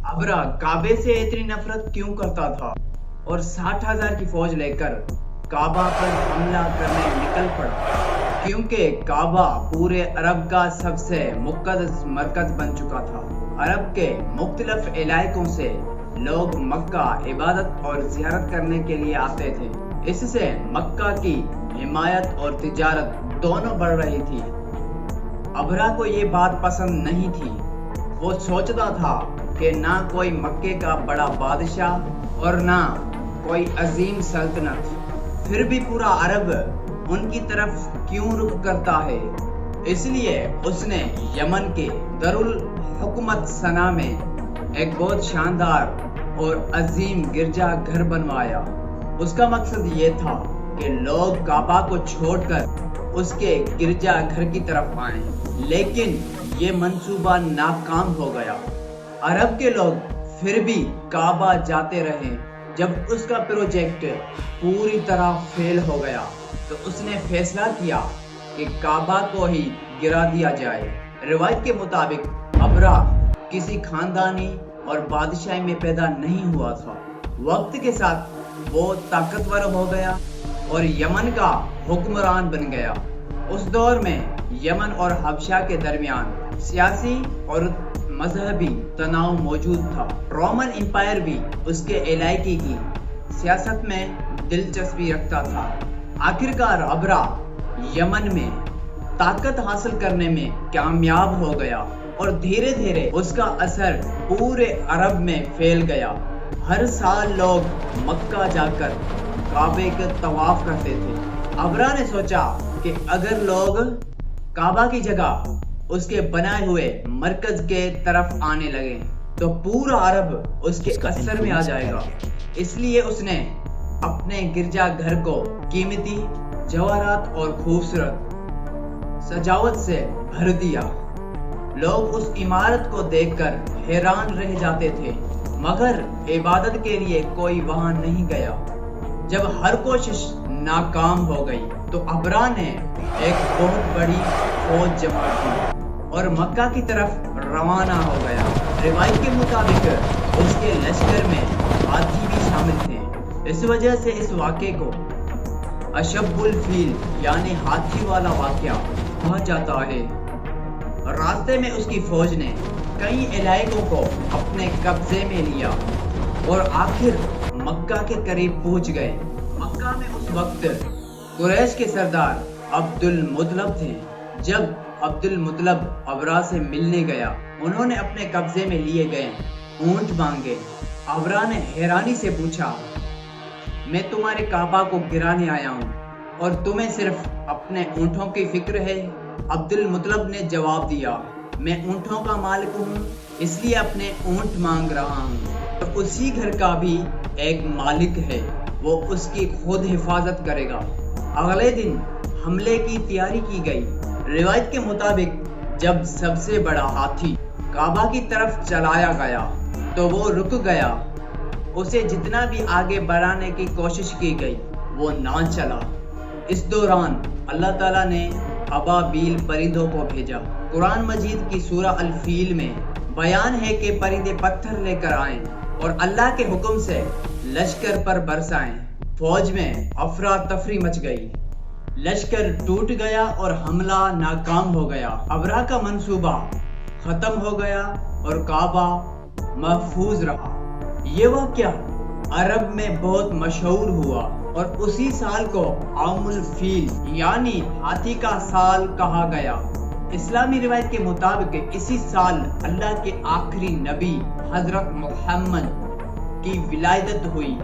ابرا کعبے سے اتنی نفرت کیوں کرتا تھا اور 60,000 کی فوج لے کر کعبہ پر حملہ کرنے نکل پڑا؟ کیونکہ کعبہ پورے عرب کا سب سے مقدس مرکز بن چکا تھا۔ عرب کے مختلف علاقوں سے لوگ مکہ عبادت اور زیارت کرنے کے لیے آتے تھے۔ اس سے مکہ کی حمایت اور تجارت دونوں بڑھ رہی تھی۔ ابرا کو یہ بات پسند نہیں تھی۔ وہ سوچتا تھا کہ نہ کوئی مکے کا بڑا بادشاہ اور نہ کوئی عظیم سلطنت، پھر بھی پورا عرب ان کی طرف کیوں رخ کرتا ہے؟ اس لیے اس نے یمن کے دارالحکومت صنعا میں ایک بہت شاندار اور عظیم گرجا گھر بنوایا۔ اس کا مقصد یہ تھا کہ لوگ کعبہ کو چھوڑ کر اس کے گرجا گھر کی طرف آئیں، لیکن یہ منصوبہ ناکام ہو گیا۔ عرب کے لوگ پھر بھی کعبہ جاتے رہے۔ جب اس کا پروجیکٹ پوری طرح فیل ہو گیا تو اس نے فیصلہ کیا کہ کعبہ کو ہی گرا دیا جائے۔ روایت کے مطابق ابرا کسی خاندانی اور بادشاہی میں پیدا نہیں ہوا تھا۔ وقت کے ساتھ وہ طاقتور ہو گیا اور یمن کا حکمران بن گیا۔ اس دور میں یمن اور حبشہ کے درمیان سیاسی اور مذہبی تناؤ موجود تھا۔ رومن امپائر بھی اس کے علاقے کی سیاست میں دلچسپی رکھتا تھا۔ آخرکار ابرا یمن میں طاقت حاصل کرنے میں کامیاب ہو گیا اور دھیرے دھیرے اس کا اثر پورے عرب میں پھیل گیا۔ ہر سال لوگ مکہ جا کر کعبے کا طواف کرتے تھے۔ ابرا نے سوچا کہ اگر لوگ کعبہ کی جگہ اس کے بنائے ہوئے مرکز کے طرف آنے لگے تو پورا عرب اس کے اثر میں آ جائے گا۔ اس لیے اس نے اپنے گرجا گھر کو قیمتی جواہرات اور خوبصورت سجاوٹ سے بھر دیا۔ لوگ اس عمارت کو دیکھ کر حیران رہ جاتے تھے، مگر عبادت کے لیے کوئی وہاں نہیں گیا۔ جب ہر کوشش ناکام ہو گئی تو ابرا نے ایک بہت بڑی فوج جمع کی اور مکہ کی طرف روانہ ہو گیا۔ روایت کے مطابق اس کے لشکر میں ہاتھی بھی شامل تھے۔ اس وجہ سے اس واقعے کو اشب الفیل یعنی ہاتھی والا واقعہ کہا جاتا ہے۔ راستے میں اس کی فوج نے کئی علاقوں کو اپنے قبضے میں لیا اور آخر مکہ کے قریب پہنچ گئے۔ مکہ میں اس وقت قریش کے سردار عبد المطلب تھے۔ جب عبد المطلب ابرا سے ملنے گیا، انہوں نے اپنے قبضے میں لیے گئے اونٹ مانگے۔ ابرا نے حیرانی سے پوچھا، میں تمہارے کعبہ کو گرانے آیا ہوں اور تمہیں صرف اپنے اونٹوں کی فکر ہے؟ عبد المطلب نے جواب دیا، میں اونٹوں کا مالک ہوں، اس لیے اپنے اونٹ مانگ رہا ہوں، اور اسی گھر کا بھی ایک مالک ہے، وہ اس کی خود حفاظت کرے گا۔ اگلے دن حملے کی تیاری کی گئی۔ روایت کے مطابق جب سب سے بڑا ہاتھی کعبہ کی طرف چلایا گیا تو وہ رک گیا۔ اسے جتنا بھی آگے بڑھانے کی کوشش کی گئی وہ نہ چلا۔ اس دوران اللہ تعالیٰ نے ابابیل پرندوں کو بھیجا۔ قرآن مجید کی سورہ الفیل میں بیان ہے کہ پرندے پتھر لے کر آئیں اور اللہ کے حکم سے لشکر پر برسائیں۔ فوج میں افراتفری مچ گئی، لشکر ٹوٹ گیا اور حملہ ناکام ہو گیا۔ ابرا کا منصوبہ ختم ہو گیا اور کعبہ محفوظ رہا۔ یہ واقعہ عرب میں بہت مشہور ہوا اور اسی سال کو عام الفیل یعنی ہاتھی کا سال کہا گیا۔ اسلامی روایت کے مطابق اسی سال اللہ کے آخری نبی حضرت محمد کی ولادت ہوئی۔